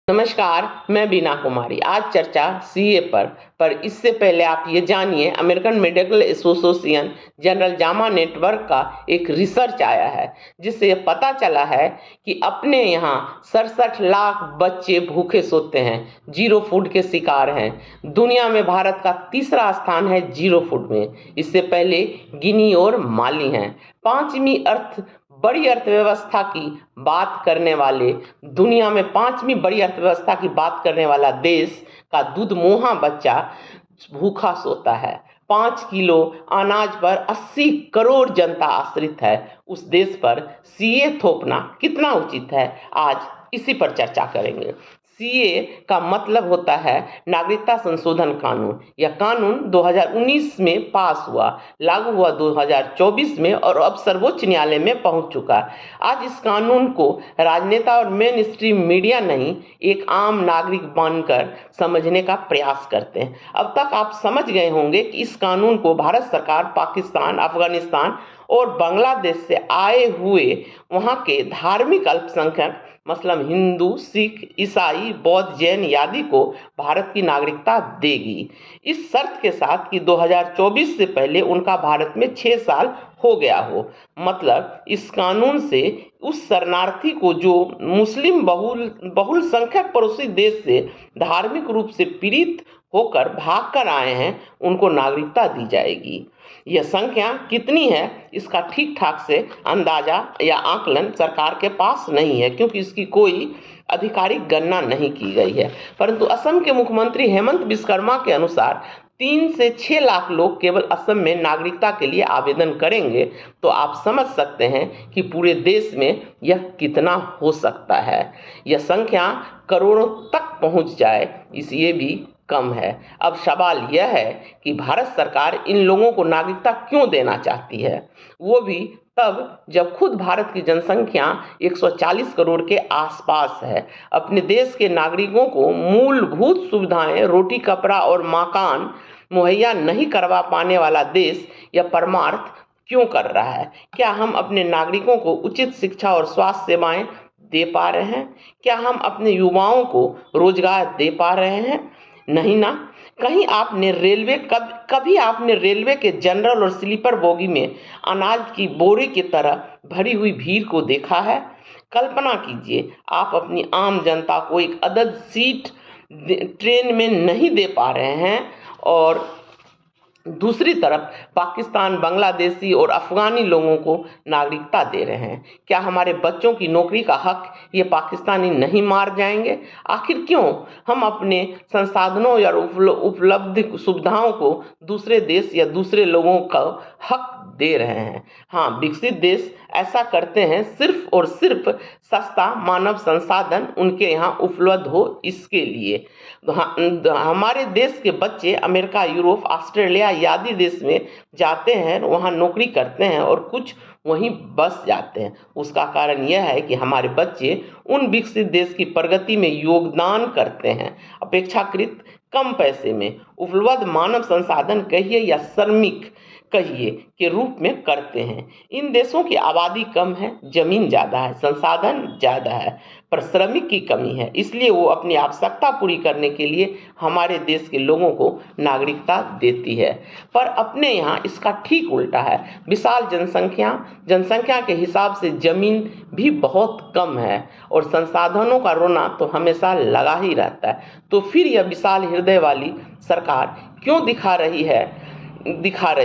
नमस्कार, मैं बीना कुमारी। आज चर्चा सीए पर इससे पहले आप ये जानिए, American medical association general Jama network का एक रिसर्च आया है जिससे यह पता चला है कि अपने यहाँ 67 लाख बच्चे भूखे सोते हैं, जीरो फूड के शिकार हैं। दुनिया में भारत का तीसरा स्थान है जीरो फूड में। इससे पहले गिनी और माली हैं। पांचवी बड़ी अर्थव्यवस्था की बात करने वाले दुनिया में पांचवी बड़ी अर्थव्यवस्था की बात करने वाला देश का दूध मुहा बच्चा भूखा सोता है। 5 किलो अनाज पर 80 करोड़ जनता आश्रित है। उस देश पर सीए थोपना कितना उचित है, आज इसी पर चर्चा करेंगे। सीए का मतलब होता है नागरिकता संशोधन कानून। यह कानून 2019 में पास हुआ, लागू हुआ 2024 में और अब सर्वोच्च न्यायालय में पहुंच चुका है। आज इस कानून को राजनेता और मेन स्ट्रीम मीडिया नहीं, एक आम नागरिक बनकर समझने का प्रयास करते हैं। अब तक आप समझ गए होंगे कि इस कानून को भारत सरकार पाकिस्तान, अफगानिस्तान और बांग्लादेश से आए हुए वहाँ के धार्मिक अल्पसंख्यक मतलब हिंदू, सिख, ईसाई, बौद्ध, जैन आदि को भारत की नागरिकता देगी, इस शर्त के साथ कि 2024 से पहले उनका भारत में 6 साल हो गया हो। मतलब इस कानून से उस शरणार्थी को जो मुस्लिम बहुल संख्यक पड़ोसी देश से धार्मिक रूप से पीड़ित होकर भाग कर आए हैं, उनको नागरिकता दी जाएगी। यह संख्या कितनी है, इसका ठीक ठाक से अंदाजा या आकलन सरकार के पास नहीं है, क्योंकि इसकी कोई आधिकारिक गणना नहीं की गई है। परंतु असम के मुख्यमंत्री हेमंत विश्वकर्मा के अनुसार 3 से 6 लाख लोग केवल असम में नागरिकता के लिए आवेदन करेंगे, तो आप समझ सकते हैं कि पूरे देश में यह कितना हो सकता है। यह संख्या करोड़ों तक पहुंच जाए, इसलिए भी कम है। अब सवाल यह है कि भारत सरकार इन लोगों को नागरिकता क्यों देना चाहती है, वो भी तब जब खुद भारत की जनसंख्या 140 करोड़ के आसपास है। अपने देश के नागरिकों को मूलभूत सुविधाएं, रोटी, कपड़ा और मकान मुहैया नहीं करवा पाने वाला देश यह परमार्थ क्यों कर रहा है? क्या हम अपने नागरिकों को उचित शिक्षा और स्वास्थ्य सेवाएं दे पा रहे हैं? क्या हम अपने युवाओं को रोजगार दे पा रहे हैं? नहीं ना। कहीं आपने कभी आपने रेलवे के जनरल और स्लीपर बोगी में अनाज की बोरे की तरह भरी हुई भीड़ को देखा है? कल्पना कीजिए, आप अपनी आम जनता को एक अदद सीट ट्रेन में नहीं दे पा रहे हैं और दूसरी तरफ पाकिस्तान, बांग्लादेशी और अफगानी लोगों को नागरिकता दे रहे हैं। क्या हमारे बच्चों की नौकरी का हक ये पाकिस्तानी नहीं मार जाएंगे? आखिर क्यों हम अपने संसाधनों या उपलब्ध सुविधाओं को दूसरे देश या दूसरे लोगों का हक दे रहे हैं? हाँ, विकसित देश ऐसा करते हैं सिर्फ और सिर्फ सस्ता मानव संसाधन उनके यहाँ उपलब्ध हो इसके लिए। हमारे देश के बच्चे अमेरिका, यूरोप, ऑस्ट्रेलिया आदि देश में जाते हैं, वहाँ नौकरी करते हैं और कुछ वहीं बस जाते हैं। उसका कारण यह है कि हमारे बच्चे उन विकसित देश की प्रगति में योगदान करते हैं अपेक्षाकृत कम पैसे में उपलब्ध मानव संसाधन कहिए या श्रमिक कहिए के रूप में करते हैं। इन देशों की आबादी कम है, जमीन ज़्यादा है, संसाधन ज़्यादा है, पर श्रमिक की कमी है। इसलिए वो अपनी आवश्यकता पूरी करने के लिए हमारे देश के लोगों को नागरिकता देती है। पर अपने यहाँ इसका ठीक उल्टा है। विशाल जनसंख्या के हिसाब से जमीन भी बहुत कम है और संसाधनों का रोना तो हमेशा लगा ही रहता है। तो फिर यह विशाल हृदय वाली सरकार क्यों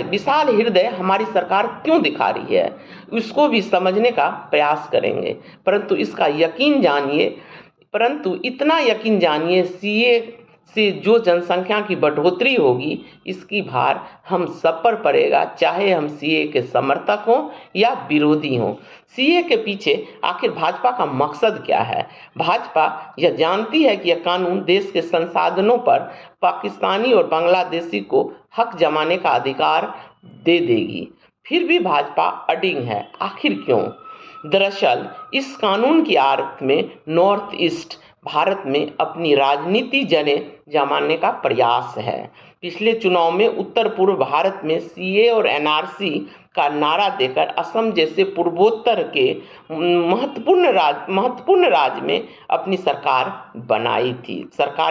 विशाल हृदय हमारी सरकार क्यों दिखा रही है, इसको भी समझने का प्रयास करेंगे। परंतु इतना यकीन जानिए, सीए से जो जनसंख्या की बढ़ोतरी होगी, इसकी भार हम सब पर पड़ेगा, चाहे हम सीए के समर्थक हों या विरोधी हों। सीए के पीछे आखिर भाजपा का मकसद क्या है? भाजपा यह जानती है कि यह कानून देश के संसाधनों पर पाकिस्तानी और बांग्लादेशी को हक जमाने का अधिकार दे देगी। फिर भी भाजपा अडिग है। आखिर क्यों? दरअसल इस कानून की आड़ में नॉर्थ ईस्ट भारत में अपनी राजनीति जमाने का प्रयास है। पिछले चुनाव में उत्तर पूर्व भारत में सीए और एनआरसी का नारा देकर असम जैसे पूर्वोत्तर के महत्वपूर्ण राज्य में अपनी सरकार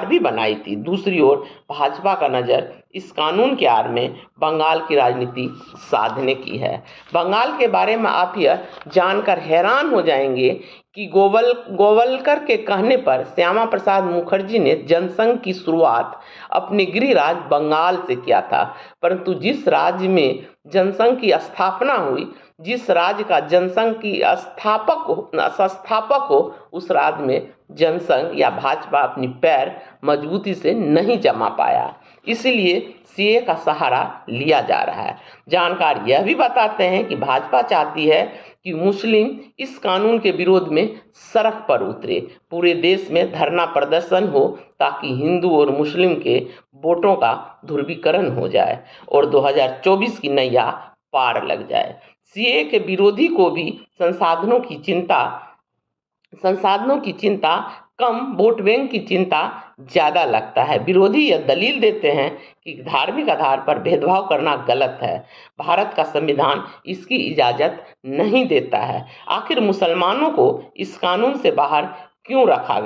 भी बनाई थी। दूसरी ओर भाजपा का नज़र इस कानून के आड़ में बंगाल की राजनीति साधने की है। बंगाल के बारे में आप यह जानकर हैरान हो जाएंगे कि गोवलकर के कहने पर श्यामा प्रसाद मुखर्जी ने जनसंघ की शुरुआत अपने गृह राज्य बंगाल से किया था, परंतु जिस राज्य में जनसंघ की स्थापना हुई, जिस राज्य का जनसंघ की संस्थापक हो, उस राज्य में जनसंघ या भाजपा अपनी पैर मजबूती से नहीं जमा पाया। इसलिए सीए का सहारा लिया जा रहा है। जानकार यह भी बताते हैं कि भाजपा चाहती है कि मुस्लिम इस कानून के विरोध में सड़क पर उतरे, पूरे देश में धरना प्रदर्शन हो, ताकि हिंदू और मुस्लिम के वोटों का ध्रुवीकरण हो जाए और 2024 की नैया पार लग जाए। सीए के विरोधी को भी संसाधनों की चिंता कम, वोट बैंक की चिंता ज़्यादा लगता है। विरोधी यह दलील देते हैं कि धार्मिक आधार पर भेदभाव करना गलत है, भारत का संविधान इसकी इजाज़त नहीं देता है। आखिर मुसलमानों को इस कानून से बाहर क्यों रखा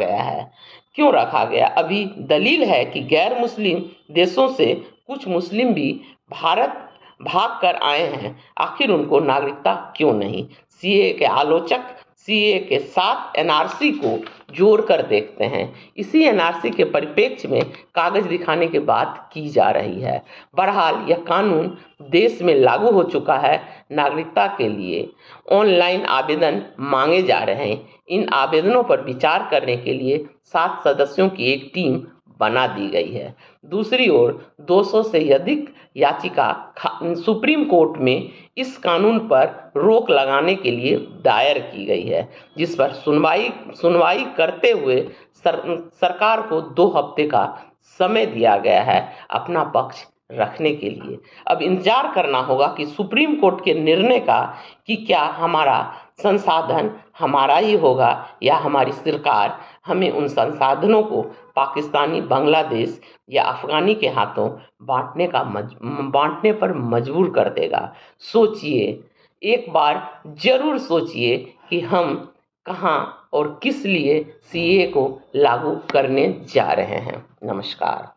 गया? अभी दलील है कि गैर मुस्लिम देशों से कुछ मुस्लिम भी भारत भाग कर आए हैं, आखिर उनको नागरिकता क्यों नहीं? सीए के आलोचक सीए के साथ एनआरसी को जोड़कर देखते हैं। इसी एनआरसी के परिप्रेक्ष्य में कागज दिखाने की बात की जा रही है। बहरहाल यह कानून देश में लागू हो चुका है। नागरिकता के लिए ऑनलाइन आवेदन मांगे जा रहे हैं। इन आवेदनों पर विचार करने के लिए 7 सदस्यों की एक टीम बना दी गई है। दूसरी ओर 200 से अधिक याचिका सुप्रीम कोर्ट में इस कानून पर रोक लगाने के लिए दायर की गई है, जिस पर सुनवाई करते हुए सरकार को 2 हफ्ते का समय दिया गया है अपना पक्ष रखने के लिए। अब इंतजार करना होगा कि सुप्रीम कोर्ट के निर्णय का, कि क्या हमारा संसाधन हमारा ही होगा या हमारी सरकार हमें उन संसाधनों को पाकिस्तानी, बांग्लादेश या अफगानी के हाथों बांटने पर मजबूर कर देगा। सोचिए, एक बार जरूर सोचिए कि हम कहां और किस लिए सीए को लागू करने जा रहे हैं। नमस्कार।